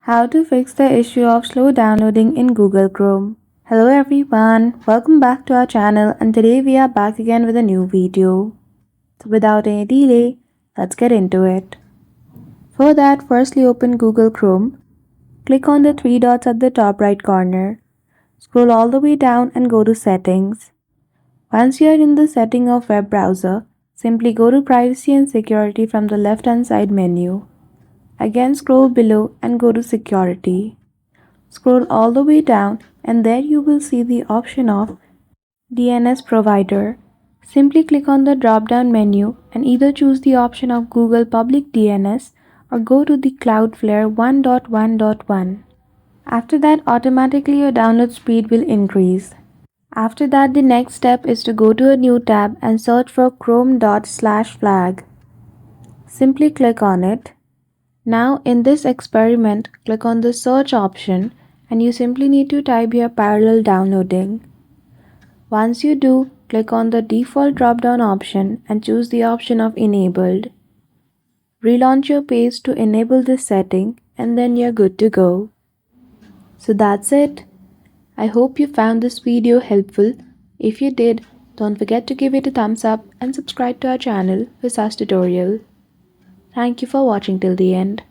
How to fix the issue of slow downloading in Google Chrome. Hello everyone, welcome back to our channel and today we are back again with a new video. So without any delay, let's get into it. For that, firstly open Google Chrome. Click on the three dots at the top right corner. Scroll all the way down and go to Settings. Once you are in the setting of web browser, simply go to Privacy and Security from the left hand side menu. Again scroll below and go to Security. Scroll all the way down and there you will see the option of DNS provider. Simply click on the drop down menu and either choose the option of Google Public DNS or go to the Cloudflare 1.1.1. After that, automatically your download speed will increase. After that, the next step is to go to a new tab and search for chrome./flag. Simply click on it. Now in this experiment, click on the search option and you simply need to type your parallel downloading. Once you do, click on the default drop-down option and choose the option of enabled. Relaunch your page to enable this setting and then you're good to go. So that's it. I hope you found this video helpful. If you did, don't forget to give it a thumbs up and subscribe to our channel for such tutorial. Thank you for watching till the end.